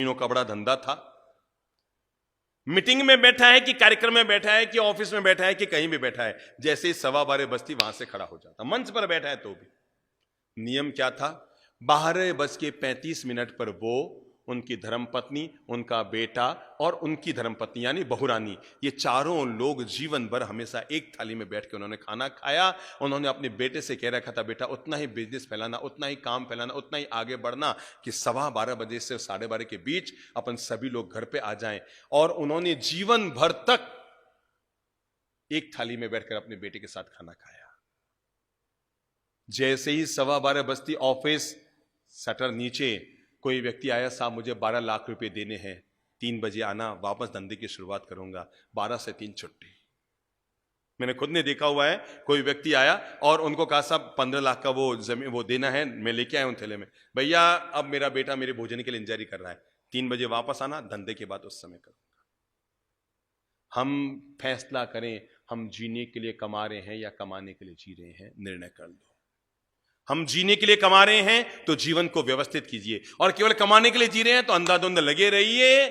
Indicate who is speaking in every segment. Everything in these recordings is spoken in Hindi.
Speaker 1: तीनों का बड़ा धंधा था। मीटिंग में बैठा है कि कार्यक्रम में बैठा है कि ऑफिस में बैठा है कि कहीं भी बैठा है, जैसे ही 12:15 बजती वहां से खड़ा हो जाता। मंच पर बैठा है तो भी नियम क्या था, 12:35 पर वो, उनकी धर्मपत्नी, उनका बेटा और उनकी धर्मपत्नी यानी बहुरानी, ये चारों लोग जीवन भर हमेशा एक थाली में बैठ के उन्होंने खाना खाया। उन्होंने अपने बेटे से कह रखा था, बेटा उतना ही बिजनेस फैलाना, उतना ही काम फैलाना, उतना ही आगे बढ़ना कि 12:15 बजे से 12:30 के बीच अपन सभी लोग घर पे आ जाएं। और उन्होंने जीवन भर तक एक थाली में बैठकर अपने बेटे के साथ खाना खाया। जैसे ही 12:15 बजती, ऑफिस शटर नीचे, कोई व्यक्ति आया, साहब मुझे 12 लाख रुपए देने हैं, 3 बजे आना, वापस धंधे की शुरुआत करूंगा। 12 से 3 छुट्टी। मैंने खुद ने देखा हुआ है, कोई व्यक्ति आया और उनको कहा, साहब 15 लाख का वो जमीन वो देना है, मैं लेके आया हूं थैले में, भैया अब मेरा बेटा मेरे भोजन के लिए इंतजारी कर रहा है, 3 बजे वापस आना, धंधे के बाद उस समय करूंगा। हम फैसला करें, हम जीने के लिए कमा रहे हैं या कमाने के लिए जी रहे हैं, निर्णय कर लो। हम जीने के लिए कमा रहे हैं तो जीवन को व्यवस्थित कीजिए, और केवल कमाने के लिए जी रहे हैं तो अंधाधुंध लगे रहिए,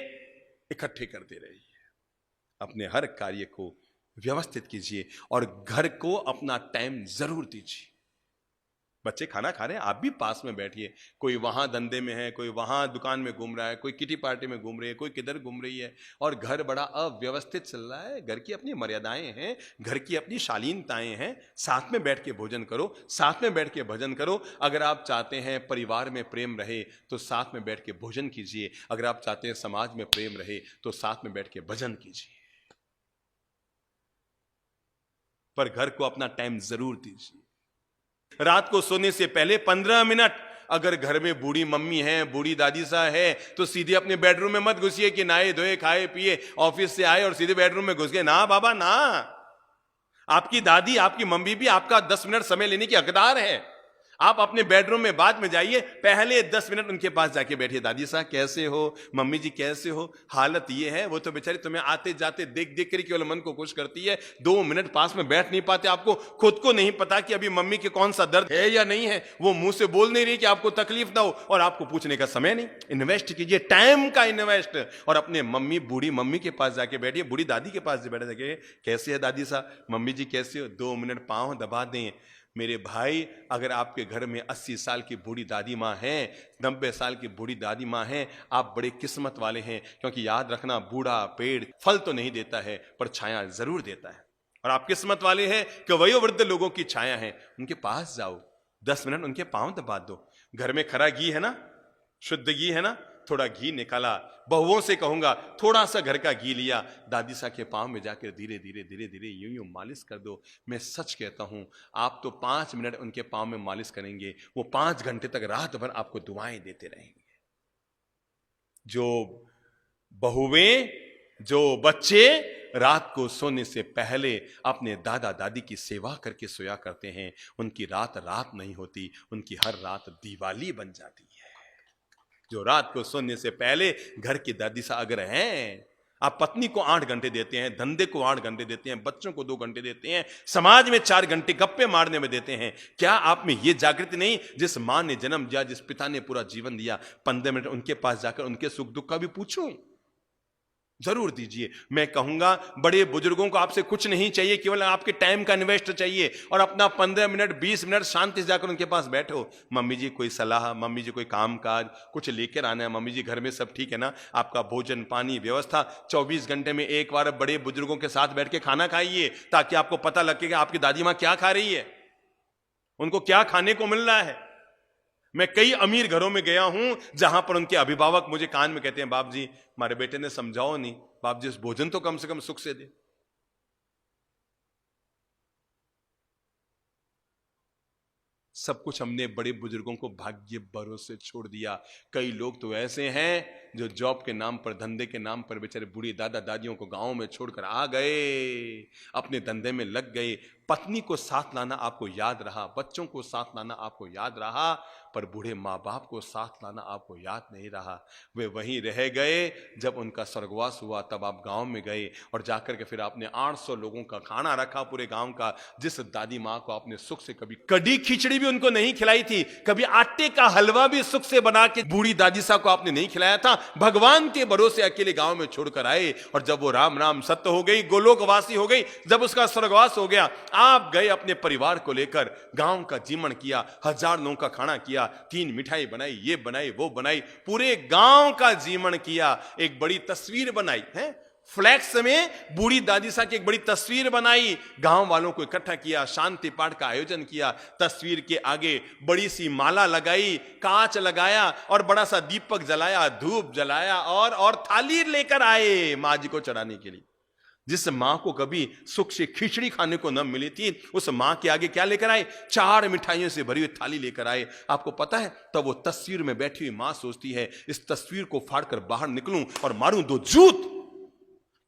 Speaker 1: इकट्ठे करते रहिए। अपने हर कार्य को व्यवस्थित कीजिए और घर को अपना टाइम जरूर दीजिए। बच्चे खाना खा रहे हैं, आप भी पास में बैठिए। कोई वहां धंधे में है, कोई वहां दुकान में घूम रहा है, कोई किटी पार्टी में घूम रही है, कोई किधर घूम रही है, और घर बड़ा अव्यवस्थित चल रहा है। घर की अपनी मर्यादाएं हैं, घर की अपनी शालीनताएं हैं। साथ में बैठ के भोजन करो, साथ में बैठ के भजन करो। अगर आप चाहते हैं परिवार में प्रेम रहे तो साथ में बैठ के भोजन कीजिए। अगर आप चाहते हैं समाज में प्रेम रहे तो साथ में बैठ के भजन कीजिए, पर घर को अपना टाइम जरूर दीजिए। रात को सोने से पहले 15 मिनट, अगर घर में बूढ़ी मम्मी है, बूढ़ी दादी सा है, तो सीधे अपने बेडरूम में मत घुसिए कि नहाए धोए खाए पिए ऑफिस से आए और सीधे बेडरूम में घुस गए। ना बाबा ना, आपकी दादी, आपकी मम्मी भी आपका 10 मिनट समय लेने की हकदार है। आप अपने बेडरूम में बाद में जाइए, पहले 10 मिनट उनके पास जाके बैठिए। दादी साहब कैसे हो, मम्मी जी कैसे हो, हालत ये है। वो तो बेचारी तुम्हें आते जाते देख देख कर केवल मन को खुश करती है, 2 मिनट पास में बैठ नहीं पाते। आपको खुद को नहीं पता कि अभी मम्मी के कौन सा दर्द है या नहीं है, वो मुंह से बोल नहीं रही कि आपको तकलीफ ना हो, और आपको पूछने का समय नहीं। इन्वेस्ट कीजिए, टाइम का इन्वेस्ट, और अपने मम्मी, बूढ़ी मम्मी के पास जाके बैठिए, बूढ़ी दादी के पास बैठे जाके, कैसे है दादी साहब, मम्मी जी कैसे हो, 2 मिनट पांव दबा दें। मेरे भाई, अगर आपके घर में 80 साल की बूढ़ी दादी माँ है, 90 साल की बूढ़ी दादी माँ है, आप बड़े किस्मत वाले हैं। क्योंकि याद रखना, बूढ़ा पेड़ फल तो नहीं देता है पर छाया जरूर देता है। और आप किस्मत वाले हैं कि वयोवृद्ध लोगों की छाया है। उनके पास जाओ, 10 मिनट उनके पांव दबा दो। घर में खरा घी है ना, शुद्ध घी है ना, थोड़ा घी निकाला, बहुओं से कहूंगा थोड़ा सा घर का घी लिया, दादी सा के पांव में जाकर धीरे धीरे धीरे धीरे यूं यूं मालिश कर दो। मैं सच कहता हूं, आप तो 5 मिनट उनके पांव में मालिश करेंगे, वो 5 घंटे तक रात भर आपको दुआएं देते रहेंगे। जो बहुएं, जो बच्चे रात को सोने से पहले अपने दादा दादी की सेवा करके सोया करते हैं, उनकी रात रात नहीं होती, उनकी हर रात दिवाली बन जाती है। जो रात को सोने से पहले घर की दादी सा अगर हैं, आप पत्नी को 8 घंटे देते हैं, धंधे को 8 घंटे देते हैं, बच्चों को 2 घंटे देते हैं, समाज में 4 घंटे गप्पे मारने में देते हैं, क्या आप में यह जागृति नहीं? जिस मां ने जन्म दिया, जिस पिता ने पूरा जीवन दिया, 15 मिनट उनके पास जाकर उनके सुख दुख का भी पूछूं, जरूर दीजिए। मैं कहूंगा, बड़े बुजुर्गों को आपसे कुछ नहीं चाहिए, केवल आपके टाइम का इन्वेस्ट चाहिए, और अपना 15 मिनट 20 मिनट शांति से जाकर उनके पास बैठो। मम्मी जी कोई सलाह, मम्मी जी कोई काम काज कुछ लेकर आना है, मम्मी जी घर में सब ठीक है ना, आपका भोजन पानी व्यवस्था। 24 घंटे में एक बार बड़े बुजुर्गों के साथ बैठ के खाना खाइए, ताकि आपको पता लगे कि आपकी दादी माँ क्या खा रही है, उनको क्या खाने को मिल रहा है। मैं कई अमीर घरों में गया हूं जहां पर उनके अभिभावक मुझे कान में कहते हैं, बाप जी हमारे बेटे ने समझाओ नहीं, बाप जी भोजन तो कम से कम सुख से दे। सब कुछ हमने बड़े बुजुर्गों को भाग्य भरोसे छोड़ दिया। कई लोग तो ऐसे हैं जो जॉब के नाम पर, धंधे के नाम पर बेचारे बूढ़ी दादा दादियों को गांव में छोड़कर आ गए, अपने धंधे में लग गए। पत्नी को साथ लाना आपको याद रहा, बच्चों को साथ लाना आपको याद रहा, पर बूढ़े माँ बाप को साथ लाना आपको याद नहीं रहा। वे वहीं रह गए, जब उनका स्वर्गवास हुआ तब आप गांव में गए और जाकर के फिर आपने 800 लोगों का खाना रखा पूरे गांव का। जिस दादी माँ को आपने सुख से कभी कड़ी खिचड़ी भी उनको नहीं खिलाई थी, कभी आटे का हलवा भी सुख से बना के बूढ़ी दादी साहब को आपने नहीं खिलाया था, भगवान के भरोसे अकेले गांव में छोड़कर आए। और जब वो राम राम सत्य हो गई, गोलोकवासी हो गई, जब उसका स्वर्गवास हो गया, आप गए अपने परिवार को लेकर, गांव का जीवन किया, 1000 लोगों का खाना किया, 3 मिठाई बनाई, ये बनाई वो बनाई, पूरे गांव का जीवन किया, एक बड़ी तस्वीर बनाई है। फ्लैक्स में बूढ़ी दादी साहब की एक बड़ी तस्वीर बनाई, गांव वालों को इकट्ठा किया, शांति पाठ का आयोजन किया, तस्वीर के आगे बड़ी सी माला लगाई, कांच लगाया और बड़ा सा दीपक जलाया, धूप जलाया और थाली लेकर आए मां जी को चढ़ाने के लिए। जिस मां को कभी सुख से खिचड़ी खाने को न मिली थी, उस मां के आगे क्या लेकर आए? 4 मिठाइयों से भरी हुई थाली लेकर आए। आपको पता है, तब वो तस्वीर में बैठी हुई मां सोचती है, इस तस्वीर को फाड़कर बाहर निकलूं और मारूं 2 जूत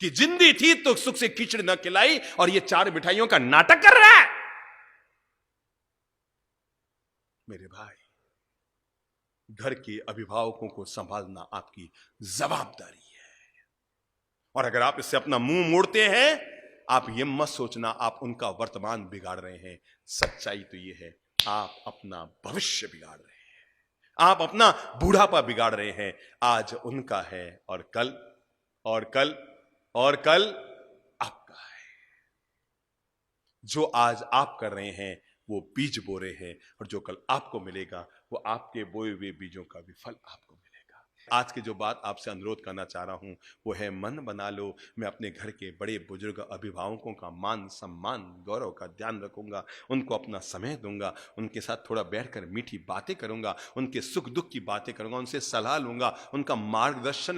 Speaker 1: कि जिंदी थी तो सुख से खिचड़ी न खिलाई और ये 4 मिठाइयों का नाटक कर रहा है। मेरे भाई, घर के अभिभावकों को संभालना आपकी जवाबदारी है। और अगर आप इससे अपना मुंह मोड़ते हैं, आप ये मत सोचना आप उनका वर्तमान बिगाड़ रहे हैं। सच्चाई तो ये है, आप अपना भविष्य बिगाड़ रहे हैं, आप अपना बुढ़ापा बिगाड़ रहे हैं। आज उनका है और कल आपका है। जो आज आप कर रहे हैं वो बीज बो रहे हैं, और जो कल आपको मिलेगा वो आपके बोए हुए बीजों का भी फल आपको मिलेगा। आज की जो बात आपसे अनुरोध करना चाह रहा हूं वो है, मन बना लो। मैं अपने घर के बड़े बुजुर्ग अभिभावकों का मान सम्मान गौरव का ध्यान रखूंगा, उनको अपना समय दूंगा, उनके साथ थोड़ा बैठकर मीठी बातें करूंगा, उनके सुख दुख की बातें करूंगा, उनसे सलाह लूंगा, उनका मार्गदर्शन